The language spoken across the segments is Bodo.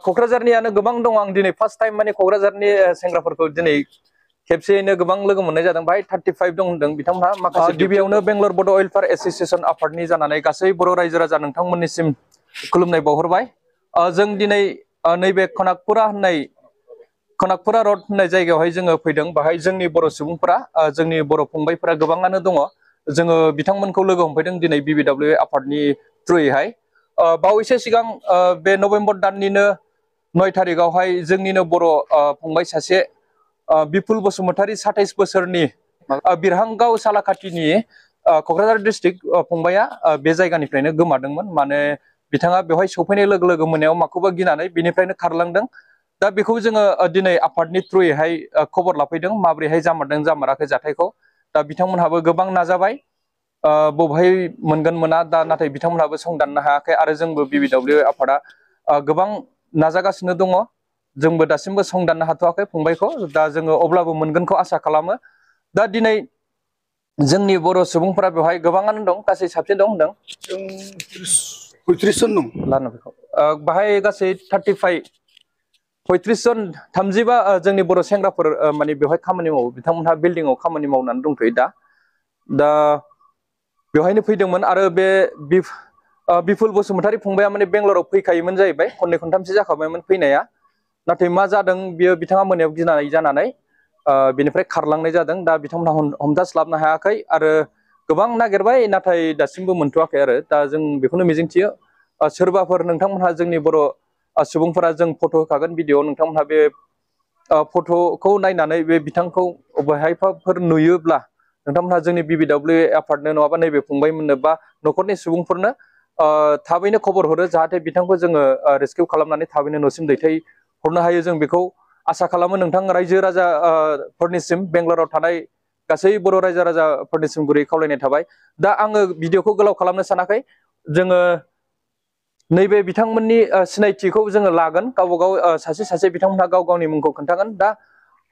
क'क्राझारनियानो गोबां दं आं दिनै फार्स्ट टाइम माने क'क्राझारनि सेंग्राफोरखौ दिनै खेबसेयैनो गोबां लोगो मोननाय जादों बाहाय 35 दं होनदों बिथांमोनहा माखासे गिबियावनो बेंगलर बड' वेलफेयार एस'सिएशन आफादनि जानानै गासै बर' रायजो राजा नोंथांमोननिसिम खुलुमनाय बावहरबाय जों दिनै नैबे खनाकपुरा रड होननाय जायगायावहाय जोङो फैदों बाहाय जोंनि बर' सुबुंफोरा जोंनि बर' फंबायफोरा गोबाङानो दङ जोङो बिथांमोनखौ लोगो हमफैदों दिनै BBW आफादनि थ्रुयैहाय बावैसो सिगां बे नभेम्बर दाननिनो 9 थारिखआवहाय जोंनिनो बर' फंबाय सासे बिपुल बसुमतारी 27 बोसोरनि बिरहांगाव सालाकाटिनि क'क्राझार डिस्ट्रिक्ट फंबाया बे जायगानिफ्रायनो गोमादोंमोन माने बिथाङा बेवहाय सफैनाय लोगो लोगो मोनायाव माखौबा गिनानै बिनिफ्रायनो खारलांदों दा बेखौ जोङो दिनै आफादनि थ्रुयैहाय खबर लाफैदों माबोरैहाय जामारदों जामाराखै जाथायखौ दा बिथांमोनहाबो गोबां नाजाबाय बबेहाय मोनगोन मोना दा नाथाय बिथांमोनहाबो संदाननो हायाखै आरो जोंबो BBW आफादा गोबां नाजागासिनो दङ जोंबो दासिमबो संदाननो हाथ'वाखै फंबायखौ दा जोङो अब्लाबो मोनगोनखौ आसा खालामो दा दिनै जोंनि बर' सुबुंफोरा बेवहाय गोबाङानो दं गासै साबसे दं होनदों 35 जन दं लानो बेखौ बाहाय गासै 35 जन 35 जोंनि बर' सेंग्राफोर माने बेवहाय खामानि मावो बिथांमोनहा बिल्डिंआव खामानि मावनानै दंथ'यो दा बेवहायनो फैदोंमोन आरो बे बिपुल बसुमतारी फंबाया माने बेंगलराव फैखायोमोन जाहैबाय खननै खनथामसो जाखाबायमोन फैनाया नाथाय मा जादों बियो बिथाङा मोनायाव गिनानै जानानै बेनिफ्राय खारलांनाय जादों दा बिथांमोनहा हमथास्लाबनो हायाखै आरो गोबां नागिरबाय नाथाय दासिमबो मोनथ'वाखै आरो दा जों बेखौनो मिजिंथियो सोरबाफोर नोंथांमोनहा जोंनि बर' सुबुंफोरा जों फट' होखागोन भिडिअ नोंथांमोनहा बे फट'खौ नायनानै बे बिथांखौ बबेहायफोर नुयोब्ला नोंथांमोनहा जोंनि BBW आफादनो नङाबा नैबे फंबायमोननो बा न'खरनि सुबुंफोरनो थाबैनो खबर हरो जाहाथे बिथांखौ जोङो रेस्किउ खालामनानै थाबैनो न'सिम दैथायहरनो हायो जों बेखौ आसा खालामो नोंथां रायजो राजाफोरनिसिम बेंगलराव थानाय गासै बर' रायजो राजाफोरनिसिम गुरै खावलायनाय थाबाय दा आङो भिडिअखौ गोलाव खालामनो सानाखै जोङो नैबे बिथांमोननि सिनायथिखौ जोङो लागोन गावबा गाव सासे सासे बिथांमोनहा गाव गावनि मुंखौ खोन्थागोन दा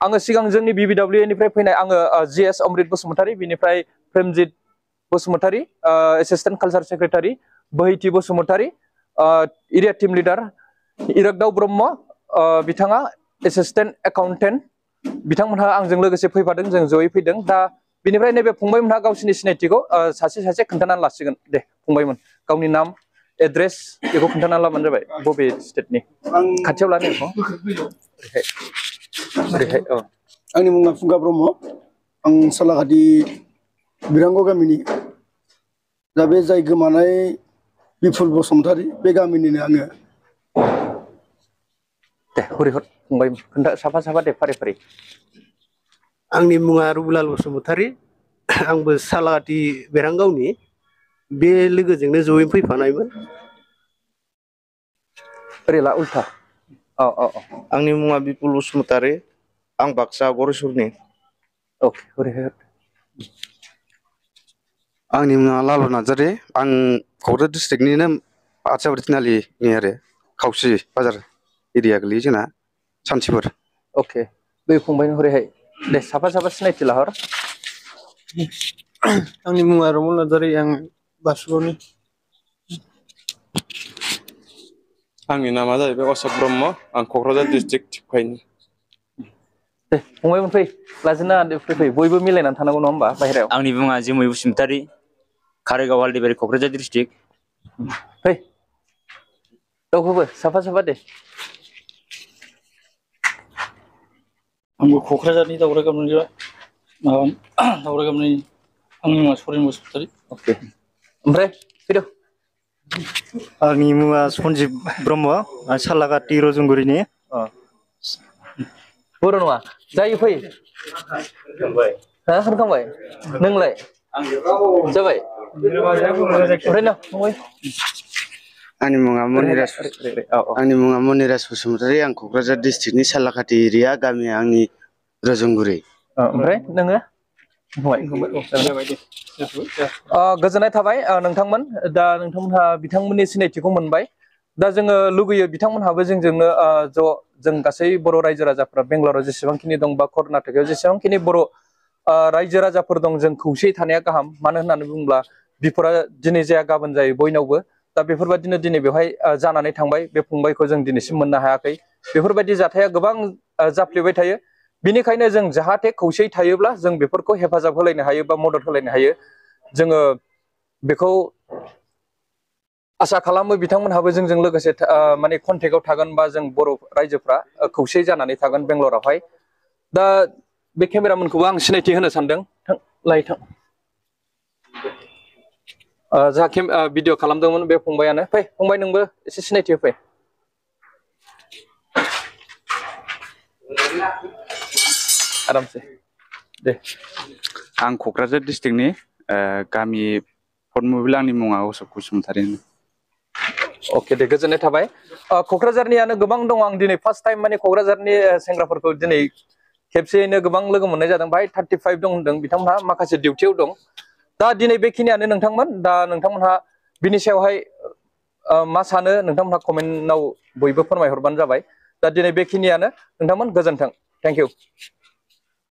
आङो सिगां जोंनि BBW निफ्राय फैनाय आङो GS अमृत बसुमतारी बिनिफ्राय Premjit Basumatary assistant culture secretary बोहैथि बसुमतारी एरिया टिम लिडार इरागदाव ब्रह्म बिथाङा एसिस्टेन्ट एकाउन्टेन्ट बिथांमोनहा आंजों लोगोसे फैफादों जों जयै फैदों दा बिनिफ्राय नैबे फंबायमोनहा गावसिनि सिनायथिखौ सासे सासे खोन्थानानै लासिगोन दे फंबायमोन गावनि नाम एड्रेस बेखौ खोन्थानानै लाबानो जाबाय बबे स्टेटनि खाथियाव लानो बेखौ ओरैहाय आंनि मुङा फुंखा ब्रह्म आं सालाकाटि बिरांगाव गामिनि दा बे जाय गोमानाय बिपुल बसुमतारी बे गामिनिनो आङो दे हरिहर फंबाय खोन्था साफा साफा दे फारि फारि आंनि मुङा रुबुलाल बसुमतारी आंबो सालाकाटि बेरांगावनि बे लोगोजोंनो जयै फैफानायमोन ओरै ला उल्था आंनि मुङा बिपुल बसुमतारी आं बाक्सा गरेस्वरनि अके ओरैहाय आंनि मुङा लाल नार्जारी आं क'क्राझार डिस्ट्रिक्टनिनो आथियाबारि तिनालिनि आरो खावसि बाजार एरिया गोलैयो जोंना सान्थिफुर अके बै फंबायनि हरैहाय दे साफा साफा सिनायथि लाहर आंनि मुङा रमल नार्जारी आं बासुगावनि आंनि नामा जाहैबाय अशक ब्रह्म आं क'क्राझार डिस्ट्रिक्ट टिपकाइनि दे फंबायमोन फै लाजिना फै बयबो मिलायनानै थानांगौ नङा होमबा बाहेरायाव आंनि मुङा जोमै बसुमतारी कारिगाव हाल्दिबारि क'क्राझार डिस्ट्रिक्ट फै रावखौबो साफा साफा दे आंबो क'क्राझारनि दावराइ गामनि आंनि मुङा सरेन बसुमतारी अके ओमफ्राय फैदो आंनि मुङा सन्जिब ब्रह्म आं सालाकाटि रजंगुरिनि बर' नङा जायो फै होनखांबाय नोंलाय जाबाय ओमफ्राय न फंबाय आंनि मुङा मनिराज बसुमतारी आं क'क्राझार डिस्ट्रिक्टनि सालाकाटि एरिया गामिया आंनि रजंगुरि ओमफ्राय नोङो गोजोननाय थाबाय नोंथांमोन दा नोंथांमोनहा बिथांमोननि सिनायथिखौ मोनबाय दा जोङो लुगैयो बिथांमोनहाबो जोंजोंनो जों गासै बर' रायजो राजाफ्रा बेंगलराव जेसेबांखिनि दं बा कर्नाटकआव जेसेबांखिनि बर' रायजो राजाफोर दं जों खौसेयै थानाया गाहाम मानो होननानै बुङोब्ला बिफोरा दिनै जाया गाबोन जायो बयनावबो दा बेफोरबायदिनो दिनै बेवहाय जानानै थांबाय बे फंबायखौ जों दिनैसिम मोननो हायाखै बेफोरबायदि जाथाया गोबां जाफ्लेबाय थायो बिनिखायनो जों जाहाथे खौसेयै थायोब्ला जों बेफोरखौ हेफाजाब होलायनो हायो बा मदद होलायनो हायो जोङो बेखौ आसा खालामो बिथांमोनहाबो जोंजों लोगोसे माने कन्टेक्टआव थागोन बा जों बर' रायजोफ्रा खौसे जानानै थागोन बेंगलरावहाय दा बे केमेरामेनखौबो आं सिनायथि होनो सानदों लायथां जा भिडिअ खालामदोंमोन बे फंबायानो फै फंबाय नोंबो एसे सिनायथि होफै आरामसे दे आं क'क्राझार डिस्ट्रिक्टनि गामि फटमबिल आंनि मुङा अशक बसुमतारी अके दे गोजोननाय थाबाय क'क्राझारनियानो गोबां दङ आं दिनै फार्स्ट टाइम माने क'क्राझारनि सेंग्राफोरखौ दिनै खेबसेयैनो गोबां लोगो मोननाय जादों बाहाय 35 दं होनदों बिथांमोनहा माखासे डिउटियाव दं दा दिनै बेखिनियानो नोंथांमोन दा नोंथांमोनहा बिनि सायावहाय मा सानो नोंथांमोनहा कमेन्टआव बयबो फोरमायहरबानो जाबाय दा दिनै बेखिनियानो नोंथांमोन गोजोन्थों थेंक इउ